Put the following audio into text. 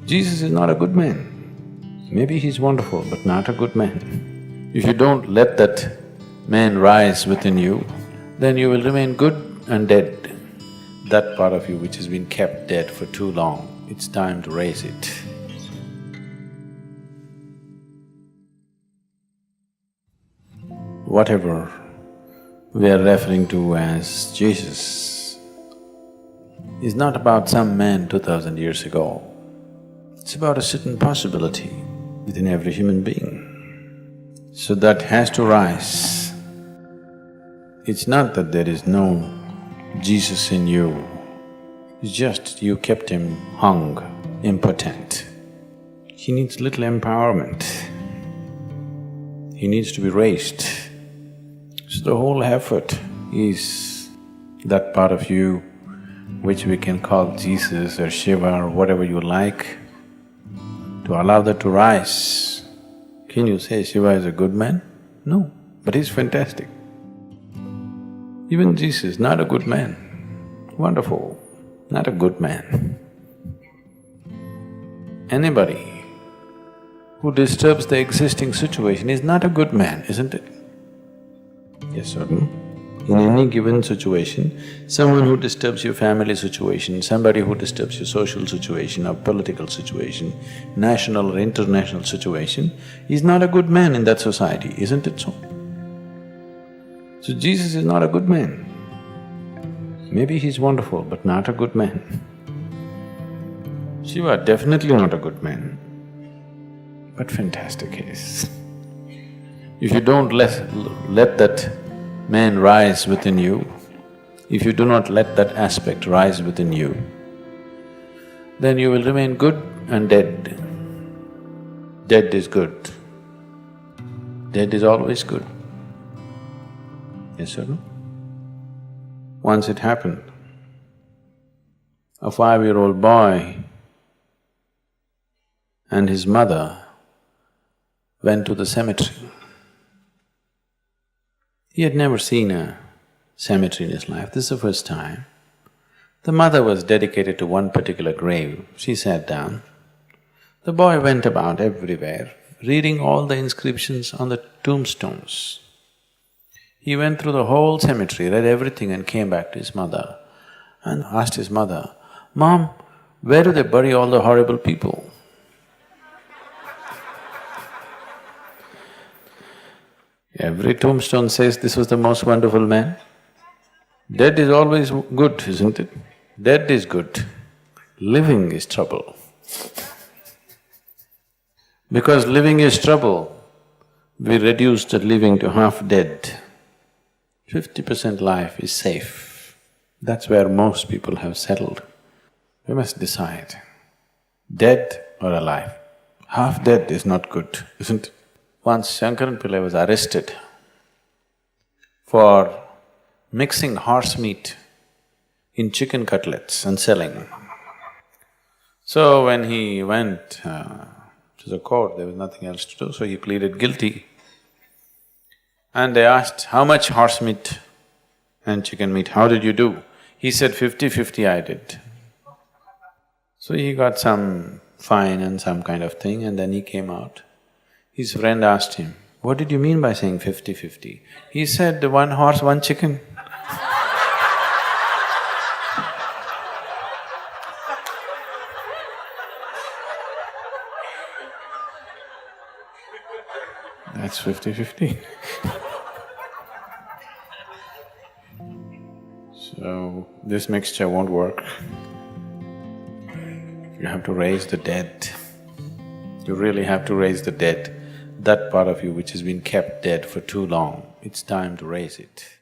Jesus is not a good man. Maybe he's wonderful, but not a good man. If you don't let that man rise within you, then you will remain good and dead. That part of you which has been kept dead for too long, it's time to raise it. Whatever we are referring to as Jesus is not about some man 2000 years ago. It's about a certain possibility within every human being. So that has to rise. It's not that there is no Jesus in you, it's just you kept him hung, impotent. He needs little empowerment. He needs to be raised. So the whole effort is that part of you which we can call Jesus or Shiva or whatever you like, to allow that to rise. Can you say Shiva is a good man? No, but he's fantastic. Even Jesus, not a good man. Wonderful, not a good man. Anybody who disturbs the existing situation is not a good man, isn't it? Yes or no? In any given situation, someone who disturbs your family situation, somebody who disturbs your social situation or political situation, national or international situation, is not a good man in that society, isn't it so? So Jesus is not a good man. Maybe he's wonderful, but not a good man. Shiva, definitely not a good man, but fantastic he is. If you don't let that man rise within you, if you do not let that aspect rise within you, then you will remain good and dead. Dead is good. Dead is always good. Yes or no? Once it happened, a 5-year-old boy and his mother went to the cemetery. He had never seen a cemetery in his life, this is the first time. The mother was dedicated to one particular grave, she sat down. The boy went about everywhere, reading all the inscriptions on the tombstones. He went through the whole cemetery, read everything and came back to his mother and asked his mother, "Mom, where do they bury all the horrible people?" Every tombstone says this was the most wonderful man. Dead is always good, isn't it? Dead is good, living is trouble. Because living is trouble, we reduced the living to half dead. 50% life is safe. That's where most people have settled. We must decide, dead or alive. Half dead is not good, isn't it? Once Shankaran Pillai was arrested for mixing horse meat in chicken cutlets and selling. So when he went to the court, there was nothing else to do, so he pleaded guilty. And they asked, "How much horse meat and chicken meat, how did you do?" He said, 50-50 I did. So he got some fine and some kind of thing and then he came out. His friend asked him, "What did you mean by saying 50-50? He said, "One horse, one chicken." That's 50-50. So, this mixture won't work. You have to raise the dead. You really have to raise the dead. That part of you which has been kept dead for too long, it's time to raise it.